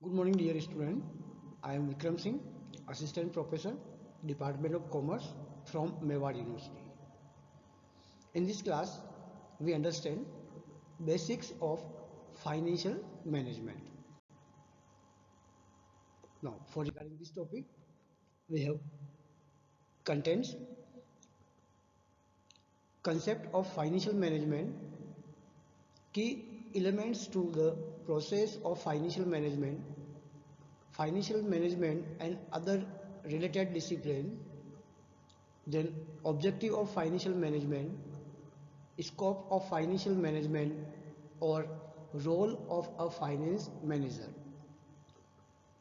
Good morning, dear student. I am Vikram Singh, Assistant Professor, Department of Commerce from Mewar University. In this class, we understand basics of financial management. Now, for regarding this topic, we have contents, concept of financial management, key elements to the process of financial management and other related discipline, then objective of financial management, scope of financial management or role of a finance manager,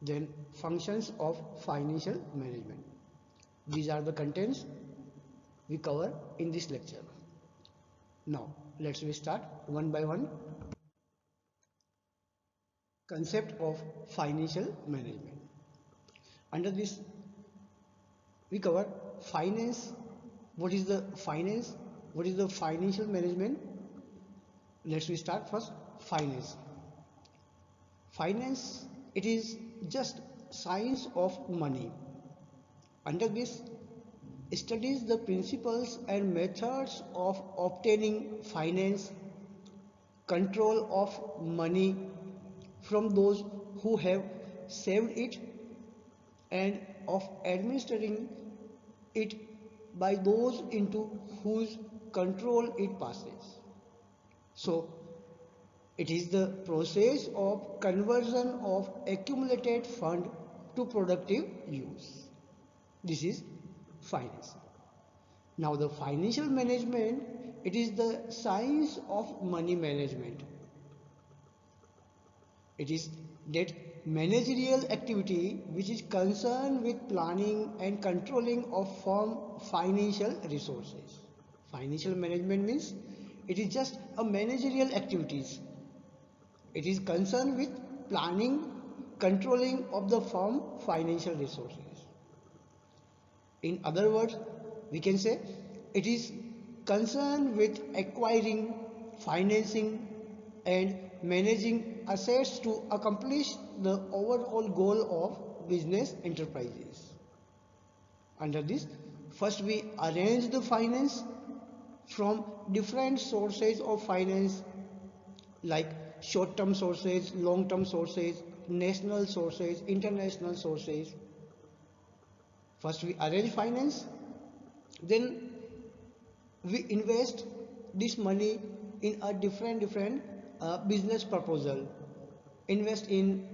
then functions of financial management. These are the contents we cover in this lecture. Now let's start one by one. Concept of financial management. Under this we cover finance. What is the finance? What is the financial management? Let's start first. Finance, it is just science of money. Under this, studies the principles and methods of obtaining finance, control of money from those who have saved it, and of administering it by those into whose control it passes. So, it is the process of conversion of accumulated fund to productive use. This is finance. Now, the financial management, it is the science of money management. It is that managerial activity which is concerned with planning and controlling of firm financial resources. Financial management means it is just a managerial activities. It is concerned with planning, controlling of the firm financial resources. In other words, we can say it is concerned with acquiring, financing and managing assets to accomplish the overall goal of business enterprises. Under this, first we arrange the finance from different sources of finance like short-term sources, long-term sources, national sources, international sources. First we arrange finance, then we invest this money in a different business proposal. Invest in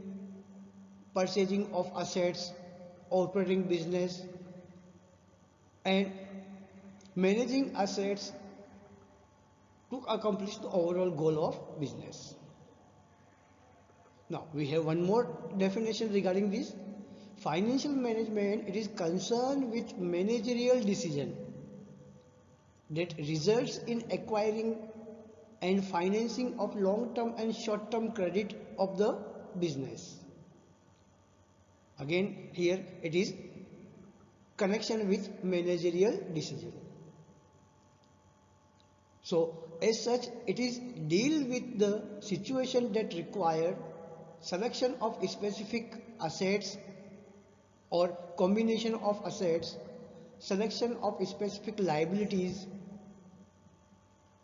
purchasing of assets, operating business and managing assets to accomplish the overall goal of business. Now we have one more definition regarding this. Financial management, it is concerned with managerial decision that results in acquiring and financing of long-term and short-term credit of the business. Again, here it is connection with managerial decision. So, as such, it is deal with the situation that require selection of specific assets or combination of assets, selection of specific liabilities,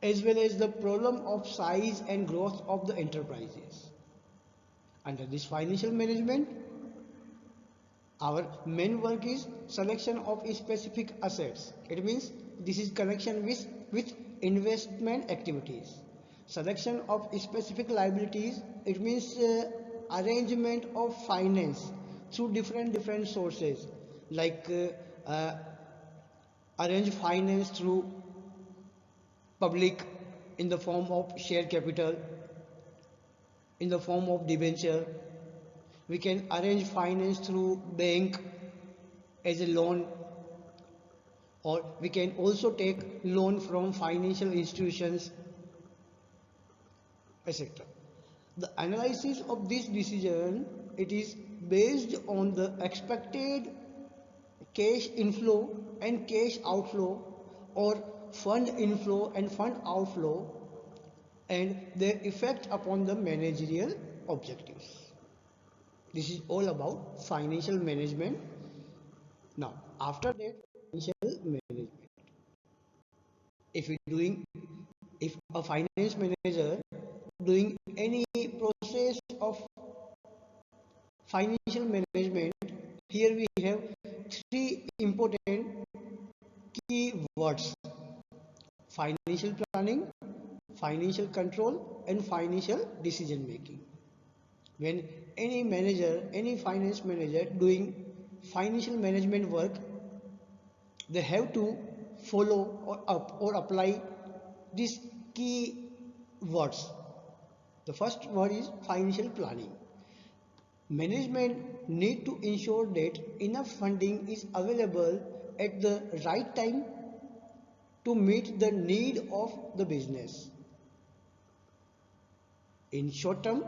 as well as the problem of size and growth of the enterprises. Under this financial management, our main work is selection of specific assets. It means this is connection with investment activities. Selection of specific liabilities, it means arrangement of finance through different sources like arrange finance through public in the form of share capital, in the form of debenture. We can arrange finance through bank as a loan, or we can also take loan from financial institutions, etc. The analysis of this decision, it is based on the expected cash inflow and cash outflow, or fund inflow and fund outflow, and their effect upon the managerial objectives. This is all about financial management. Now, after that, financial management. If we doing, if a finance manager doing any process of financial management, here we have three important key words: financial planning, financial control, and financial decision making. When any manager, any finance manager doing financial management work, they have to follow or apply these key words. The first word is financial planning. Management need to ensure that enough funding is available at the right time to meet the need of the business. In short term,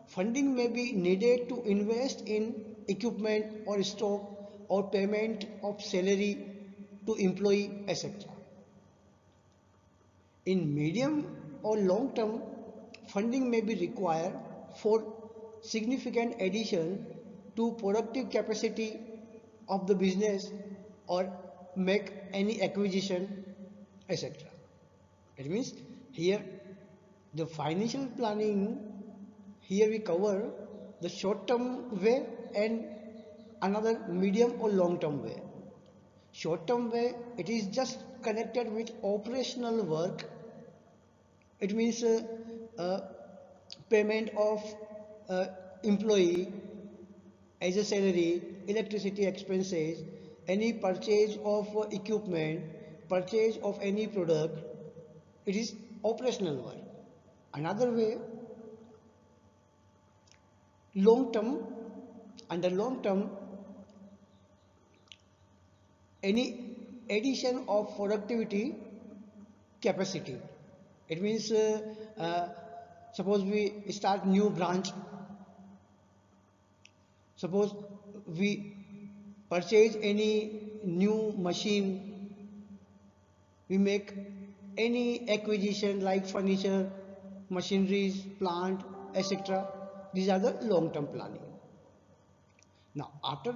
funding may be needed to invest in equipment or stock or payment of salary to employee, etc. In medium or long term, funding may be required for significant addition to productive capacity of the business or make any acquisition, etc. It means here the financial planning, here we cover the short term way and another medium or long term way. Short term way, it is just connected with operational work. It means payment of employee as a salary, electricity expenses, any purchase of equipment, purchase of any product. It is operational work. Another way, long term, under long term, any addition of productivity capacity. It means suppose we start new branch, suppose we purchase any new machine, we make any acquisition like furniture, machineries, plant, etc. These are the long term planning. Now after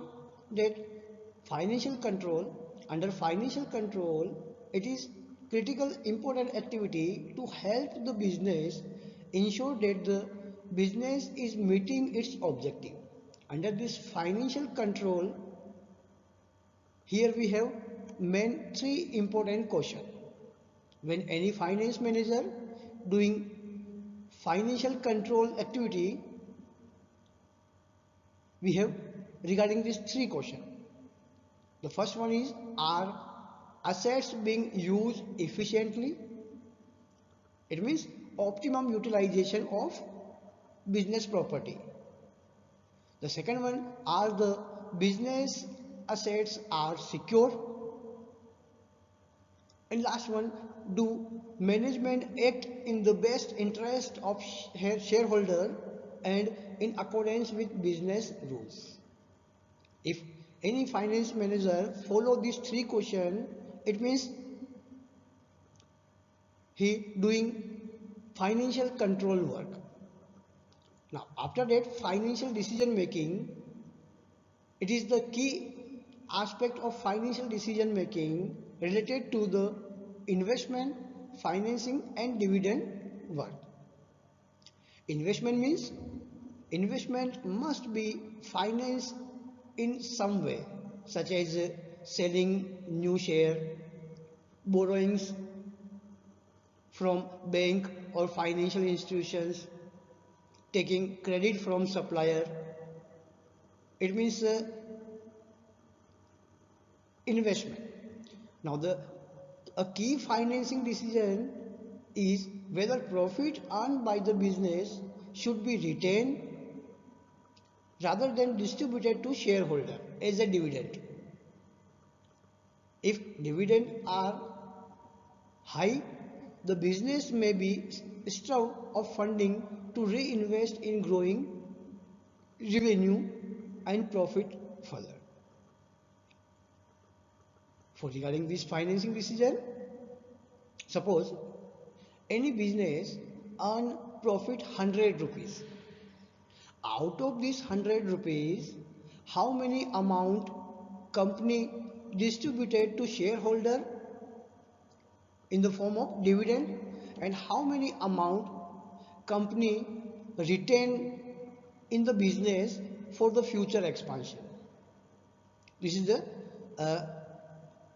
that, financial control. Under financial control, it is critical important activity to help the business ensure that the business is meeting its objective. Under this financial control, here we have main three important questions. When any finance manager doing financial control activity, we have regarding these three questions. The first one is, are assets being used efficiently? It means optimum utilization of business property. The second one, are the business assets are secure? And last one, do management act in the best interest of shareholder and in accordance with business rules? If any finance manager follow these three questions, it means he doing financial control work. Now after that, financial decision making, it is the key aspect of financial decision making related to the investment, financing and dividend work. Investment means investment must be financed in some way, such as selling new share, borrowings from bank or financial institutions, taking credit from supplier. It means investment. Now a key financing decision is whether profit earned by the business should be retained rather than distributed to shareholder as a dividend. If dividends are high, the business may be starved of funding to reinvest in growing revenue and profit further. For regarding this financing decision, suppose any business earn profit 100 rupees. Out of this 100 rupees, how many amount company distributed to shareholder in the form of dividend, and how many amount company retain in the business for the future expansion. This is the uh,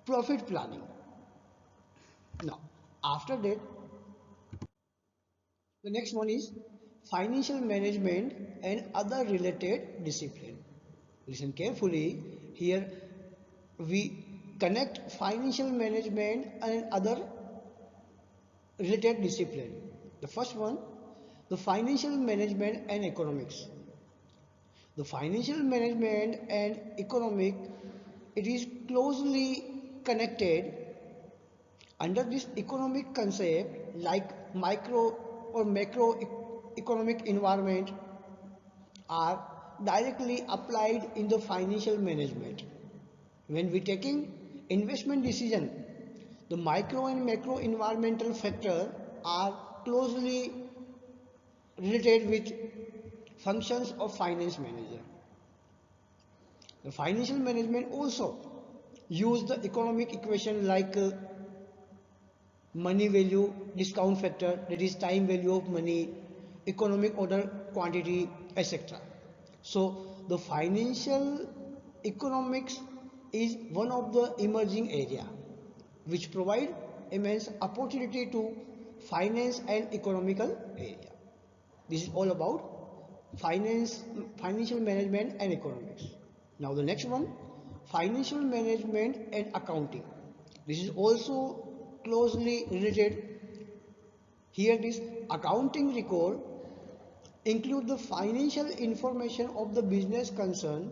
profit planning. Now, after that, the next one is financial management and other related discipline. Listen carefully. Here we connect financial management and other related discipline. The first one, the financial management and economics. The financial management and economic, it is closely connected under this economic concept like micro or macro economic environment are directly applied in the financial management. When we taking investment decision, the micro and macro environmental factor are closely related with functions of finance manager. The financial management also use the economic equation like money value discount factor, that is time value of money, economic order quantity, etc. So the financial economics is one of the emerging area which provide immense opportunity to finance and economical area. This is all about financial management and economics. Now the next one, financial management and accounting. This is also closely related. Here this accounting record include the financial information of the business concern.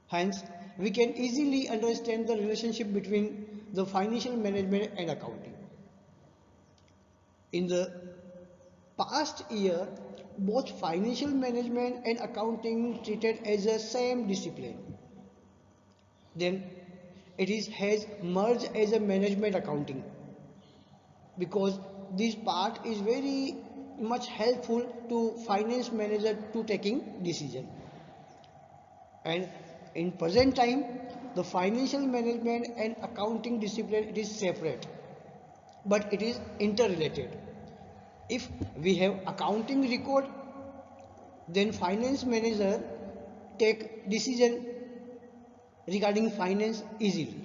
Hence, we can easily understand the relationship between the financial management and accounting. In the past year, both financial management and accounting treated as a same discipline. Then has merged as a management accounting, because this part is very much helpful to finance manager to taking decision. And in present time, the financial management and accounting discipline, it is separate, but it is interrelated. If we have accounting record, then finance manager take decision regarding finance easily.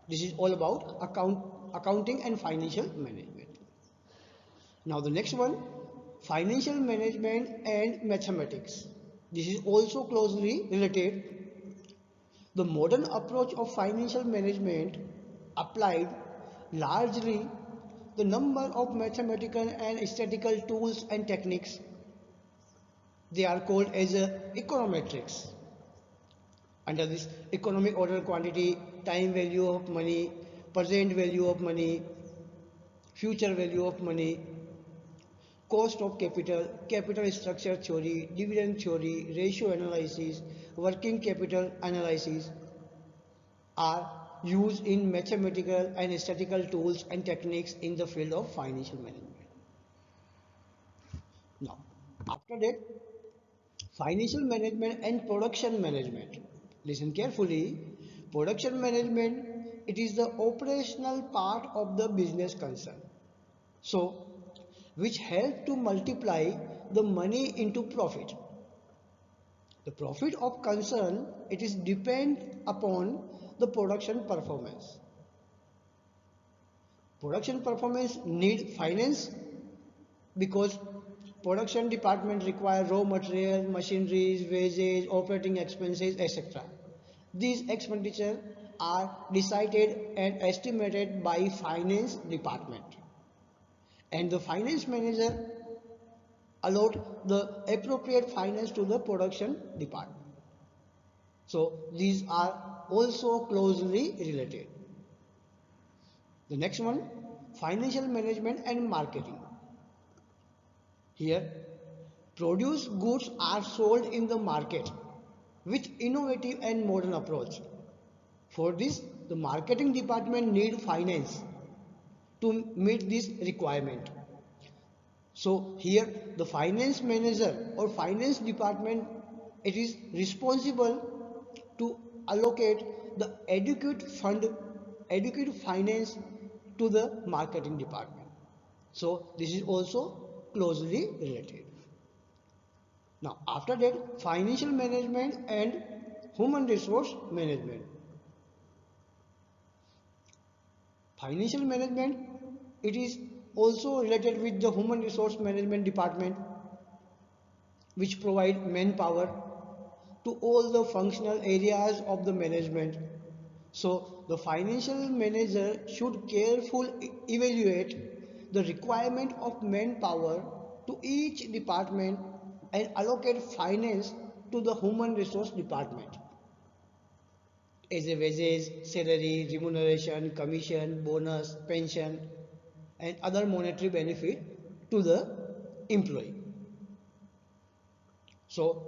This is all about accounting and financial management. Now the next one, financial management and mathematics. This is also closely related. The modern approach of financial management applied largely the number of mathematical and statistical tools and techniques. They are called as econometrics. Under this, economic order quantity, time value of money, present value of money, future value of money, cost of capital, capital structure theory, dividend theory, ratio analysis, working capital analysis are used in mathematical and statistical tools and techniques in the field of financial management. Now, after that, financial management and production management. Listen carefully. Production management, it is the operational part of the business concern. So, which help to multiply the money into profit. The profit of concern, it is depend upon the production performance. Production performance need finance because production department require raw material, machineries, wages, operating expenses, etc. These expenditures are decided and estimated by finance department, and the finance manager allot the appropriate finance to the production department. So these are also closely related. The next one, financial management and marketing. Here, produce goods are sold in the market with innovative and modern approach. For this, the marketing department need finance to meet this requirement. So here the finance manager or finance department, it is responsible to allocate the adequate finance to the marketing department. So this is also closely related. Now after that, financial management and human resource management. Financial management, it is also related with the human resource management department, which provide manpower to all the functional areas of the management. So the financial manager should carefully evaluate the requirement of manpower to each department and allocate finance to the human resource department as a wages, salary, remuneration, commission, bonus, pension, and other monetary benefit to the employee. So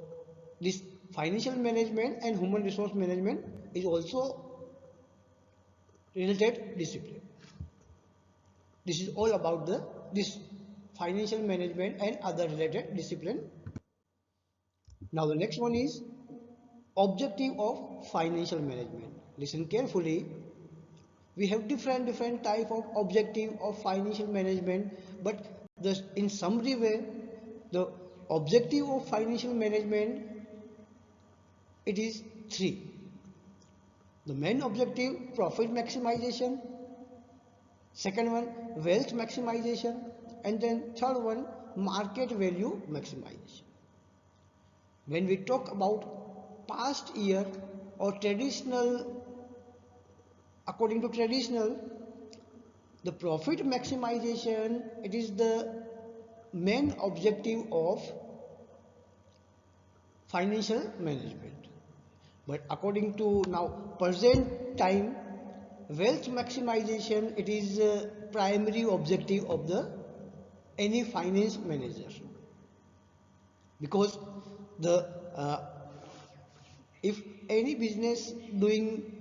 this financial management and human resource management is also related discipline. This is all about this financial management and other related discipline. Now the next one is objective of financial management. Listen carefully. We have different type of objective of financial management, but in summary way, the objective of financial management, it is three. The main objective, profit maximization. Second one, wealth maximization. And then third one, market value maximization. When we talk about past year or traditional, according to traditional, the profit maximization, it is the main objective of financial management. But according to now present time, wealth maximization, it is a primary objective of the any finance manager, because the if any business doing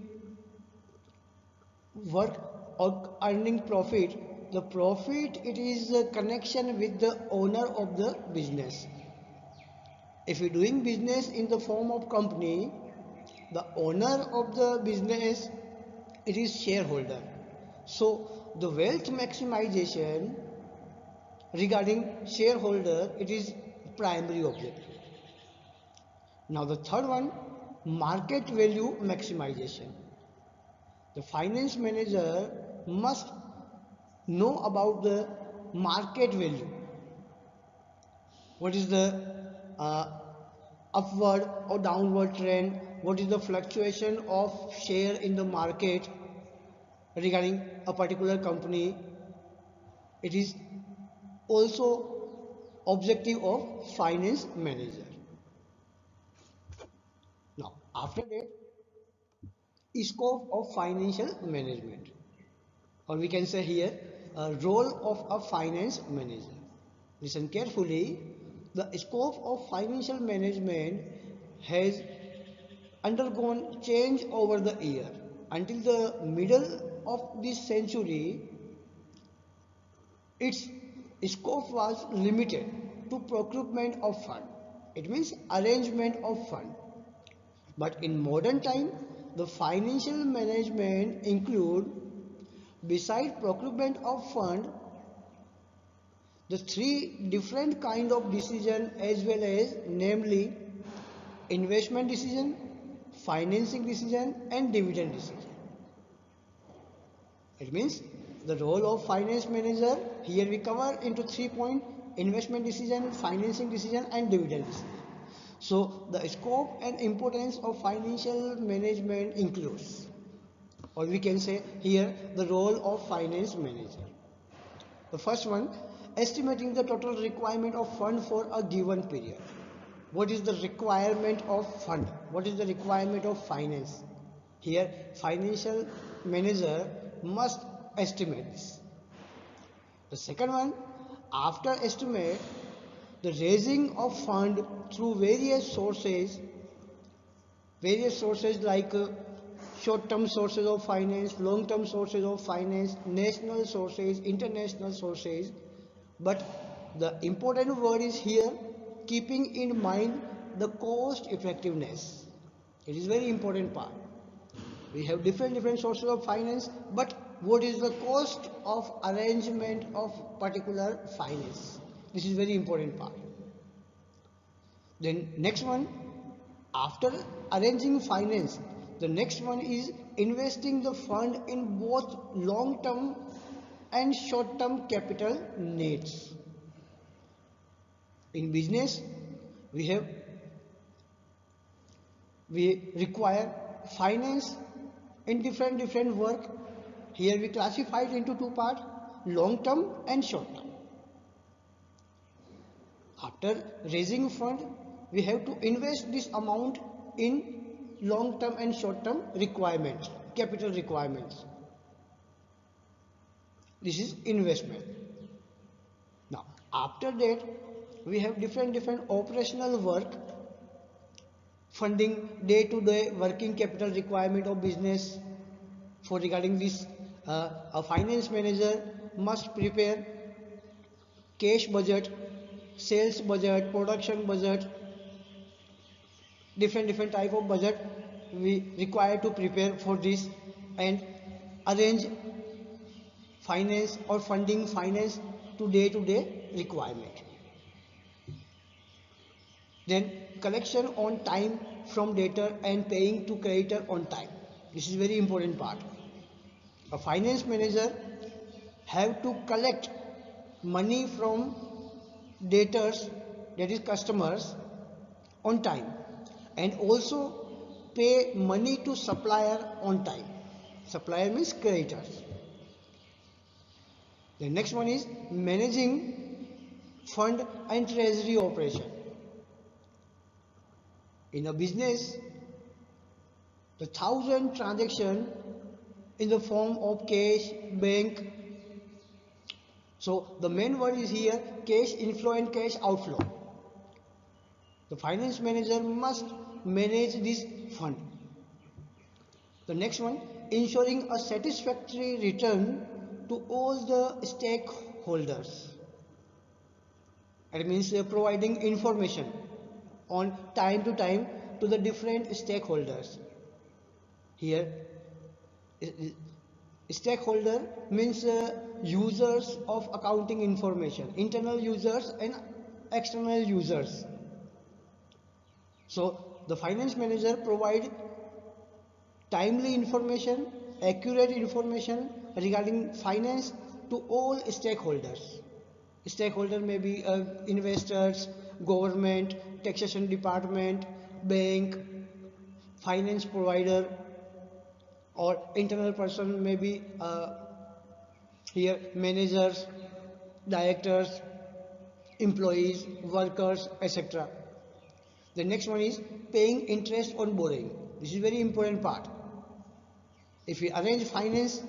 work or earning profit, the profit, it is a connection with the owner of the business. If you're doing business in the form of company, the owner of the business, it is shareholder. So the wealth maximization regarding shareholder, it is primary objective. Now the third one, market value maximization. The finance manager must know about the market value. What is the upward or downward trend? What is the fluctuation of share in the market regarding a particular company? It is also objective of finance manager. Now after that, scope of financial management, or we can say here role of a finance manager. Listen carefully. The scope of financial management has undergone change over the year. Until the middle of this century, its scope was limited to procurement of fund. It means arrangement of fund. But in modern time, the financial management include, beside procurement of fund, the three different kind of decision, as well as namely investment decision, financing decision, and dividend decision. It means the role of finance manager, here we cover into 3 points: investment decision, financing decision, and dividend decision. So the scope and importance of financial management includes, or we can say here, the role of finance manager. The first one, estimating the total requirement of fund for a given period. What is the requirement of fund? What is the requirement of finance? Here, financial manager must estimate this. The second one, after estimate, the raising of fund through various sources like short-term sources of finance, long-term sources of finance, national sources, international sources. But The important word is here keeping in mind the cost effectiveness. It is very important part. We have different sources of finance, but what is the cost of arrangement of particular finance? This is very important part. Then next one, after arranging finance, the next one is investing the fund in both long term and short term capital needs. In business, we have we require finance in different work. Here we classify it into two parts, long term and short term. After raising fund, we have to invest this amount in long term and short term requirements, capital requirements. This is investment. Now after that, we have different operational work, funding day-to-day working capital requirement of business. For regarding this, a finance manager must prepare cash budget, sales budget, production budget, different type of budget we require to prepare for this, and arrange finance or funding finance to day-to-day requirement. Then collection on time from debtor and paying to creditor on time. This is very important part. A finance manager have to collect money from debtors, that is customers, on time, and also pay money to supplier on time. Supplier means creditors. The next one is managing fund and treasury operation. In a business, the 1,000 transaction in the form of cash, bank. So the main word is here cash inflow and cash outflow. The finance manager must manage this fund. The next one, ensuring a satisfactory return to all the stakeholders. It means providing information on time to the different stakeholders. Here, stakeholder means users of accounting information, internal users and external users. So the finance manager provide timely information, accurate information regarding finance to all stakeholders. Stakeholder may be investors, government, taxation department, bank, finance provider, or internal person may be here managers, directors, employees, workers, etc. The next one is paying interest on borrowing. This is very important part. If we arrange finance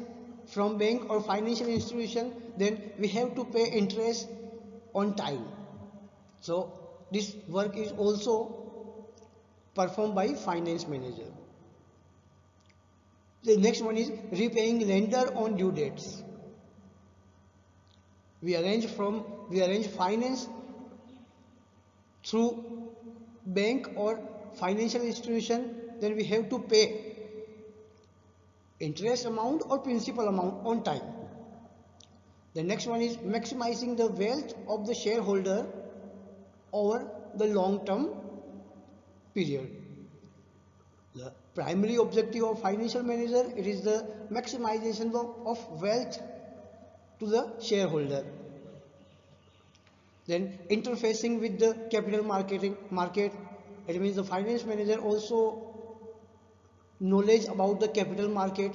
from bank or financial institution, then we have to pay interest on time. So this work is also performed by finance manager. The next one is repaying lender on due dates. We arrange finance through bank or financial institution, then we have to pay interest amount or principal amount on time. The next one is maximizing the wealth of the shareholder over the long term period. The primary objective of financial manager, it is the maximization of wealth to the shareholder. Then interfacing with the capital market, it means the finance manager also knowledge about the capital market.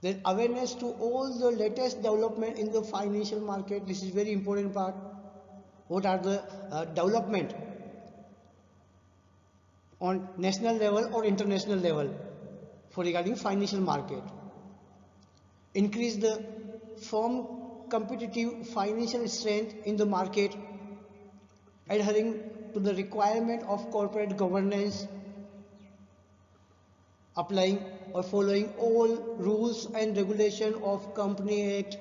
Then awareness to all the latest development in the financial market. This is very important part. What are the development on national level or international level for regarding financial market. Increase the firm competitive financial strength in the market, adhering to the requirement of corporate governance, applying or following all rules and regulation of Company Act,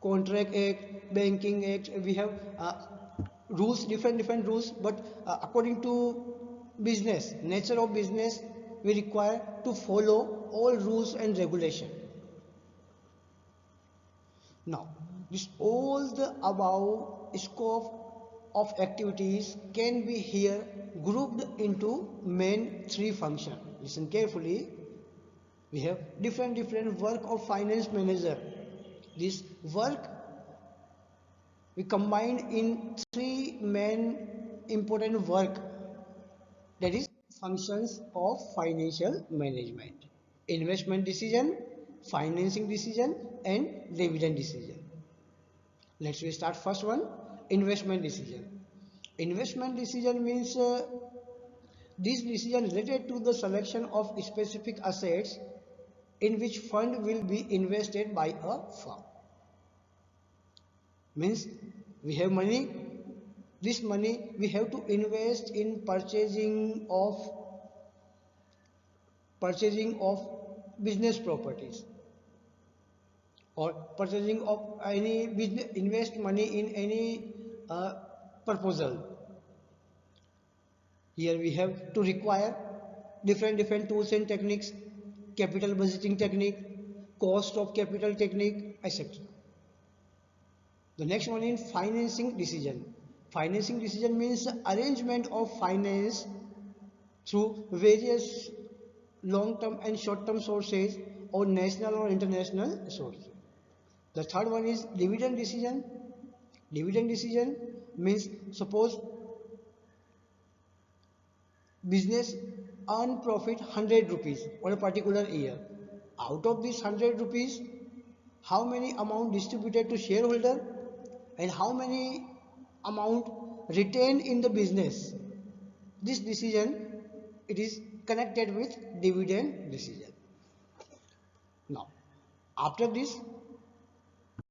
Contract Act, Banking Act. We have rules, different rules, but according to business, nature of business, we require to follow all rules and regulation. Now, this all the above scope of activities can be here grouped into main three functions. Listen carefully. We have different work of finance manager. This work we combine in three main important work, that is functions of financial management: investment decision, financing decision, and dividend decision. Let's we start first one, investment decision. Investment decision means this decision related to the selection of specific assets in which fund will be invested by a firm. Means we have money, this money we have to invest in purchasing of business properties, or purchasing of any business, invest money in any proposal. Here we have to require different tools and techniques: capital budgeting technique, cost of capital technique, etc. The next one is financing decision. Financing decision means arrangement of finance through various long-term and short-term sources, or national or international sources. The third one is dividend decision. Dividend decision means suppose business earn profit 100 rupees on a particular year. Out of this 100 rupees, how many amount distributed to shareholder and how many amount retained in the business. This decision, it is connected with dividend decision. Now, after this,